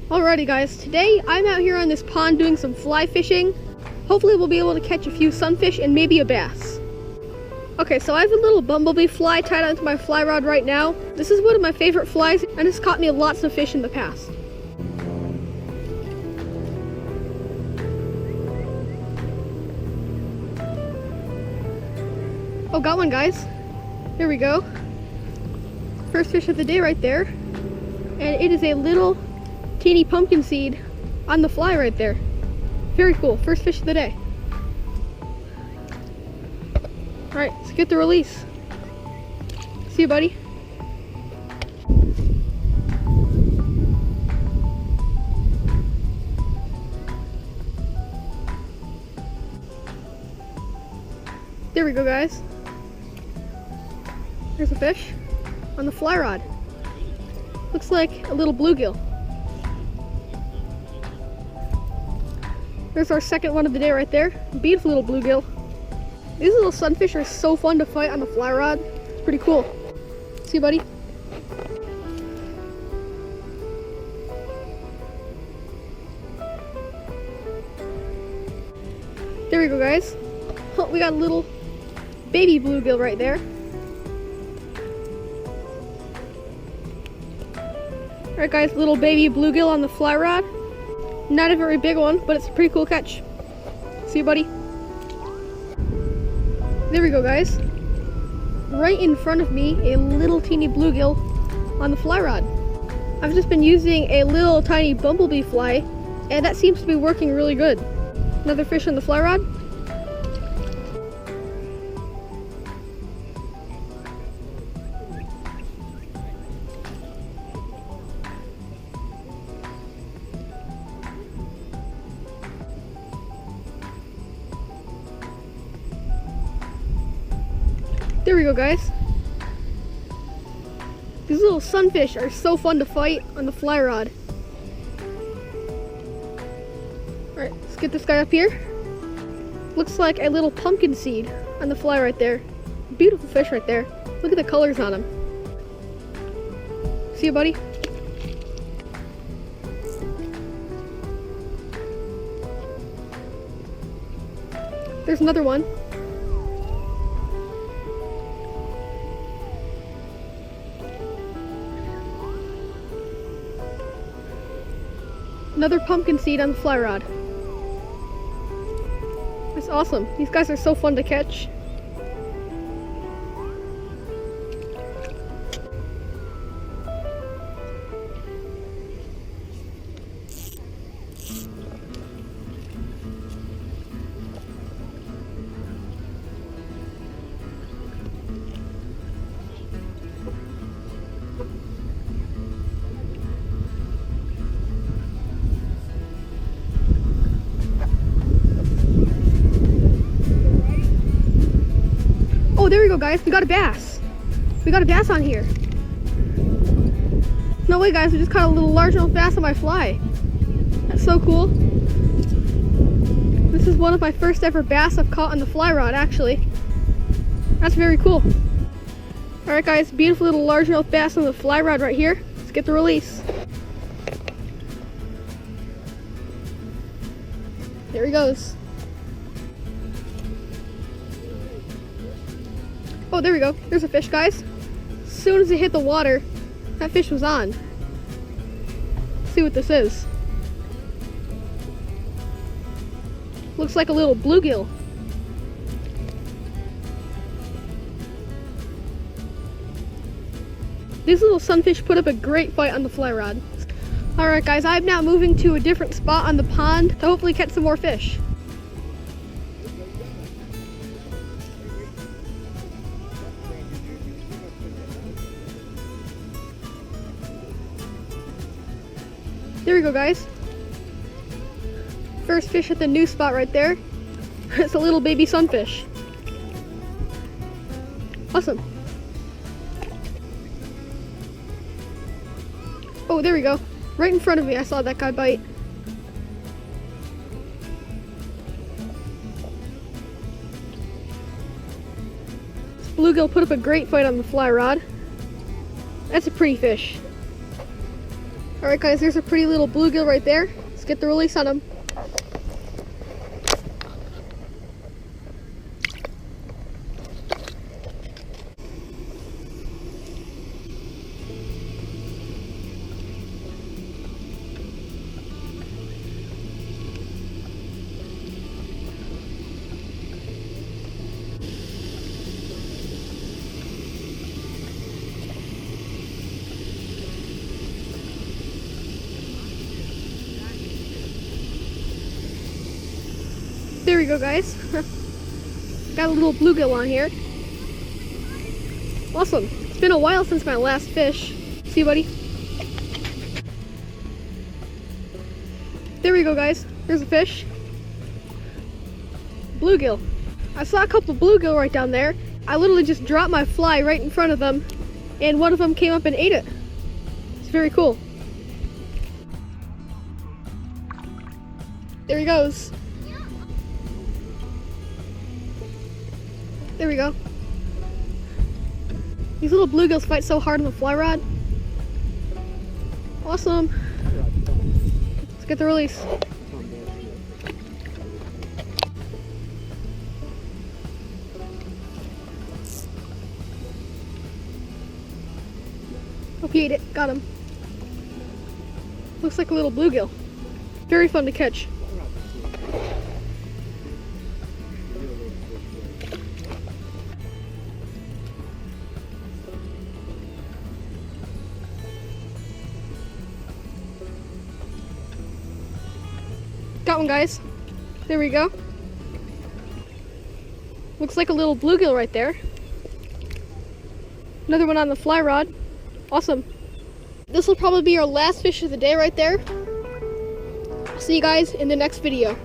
Alrighty guys, today I'm out here on this pond doing some fly fishing. Hopefully we'll be able to catch a few sunfish and maybe a bass. Okay, so I have a little bumblebee fly tied onto my fly rod right now. This is one of my favorite flies and it's caught me lots of fish in the past. Oh, got one guys. Here we go. First fish of the day right there. And it is a little teeny pumpkinseed on the fly right there. Very cool. First fish of the day. Alright, let's get the release. See you, buddy. There we go, guys. There's a fish on the fly rod. Looks like a little bluegill. There's our second one of the day right there. Beautiful little bluegill. These little sunfish are so fun to fight on the fly rod. It's pretty cool. See you, buddy. There we go, guys. Oh, we got a little baby bluegill right there. Alright guys, little baby bluegill on the fly rod. Not a very big one, but it's a pretty cool catch. See you, buddy. There we go, guys. Right in front of me, a little teeny bluegill on the fly rod. I've just been using a little tiny bumblebee fly, and that seems to be working really good. Another fish on the fly rod. There we go, guys. These little sunfish are so fun to fight on the fly rod. Alright, let's get this guy up here. Looks like a little pumpkinseed on the fly right there. Beautiful fish right there. Look at the colors on him. See you, buddy. There's another one. Another pumpkinseed on the fly rod. That's awesome. These guys are so fun to catch. Oh, there we go, guys. We got a bass. We got a bass on here. No way, guys. We just caught a little largemouth bass on my fly. That's so cool. This is one of my first ever bass I've caught on the fly rod, actually. That's very cool. Alright, guys. Beautiful little largemouth bass on the fly rod right here. Let's get the release. There he goes. Oh, there we go. There's a fish, guys. As soon as it hit the water, that fish was on. Let's see what this is. Looks like a little bluegill. These little sunfish put up a great fight on the fly rod. Alright guys, I'm now moving to a different spot on the pond to hopefully catch some more fish. There we go, guys. First fish at the new spot right there. It's a little baby sunfish. Awesome. Oh, there we go. Right in front of me, I saw that guy bite. This bluegill put up a great fight on the fly rod. That's a pretty fish. Alright guys, there's a pretty little bluegill right there. Let's get the release on him. There we go, guys. Got a little bluegill on here. Awesome. It's been a while since my last fish. See, buddy? There we go, guys. There's a fish. Bluegill. I saw a couple bluegill right down there. I literally just dropped my fly right in front of them, and one of them came up and ate it. It's very cool. There he goes. There we go. These little bluegills fight so hard on the fly rod. Awesome. Let's get the release. Oh, he ate it. Got him. Looks like a little bluegill. Very fun to catch. Got one, guys. There we go. Looks like a little bluegill right there. Another one on the fly rod. Awesome. This will probably be our last fish of the day right there. See you guys in the next video.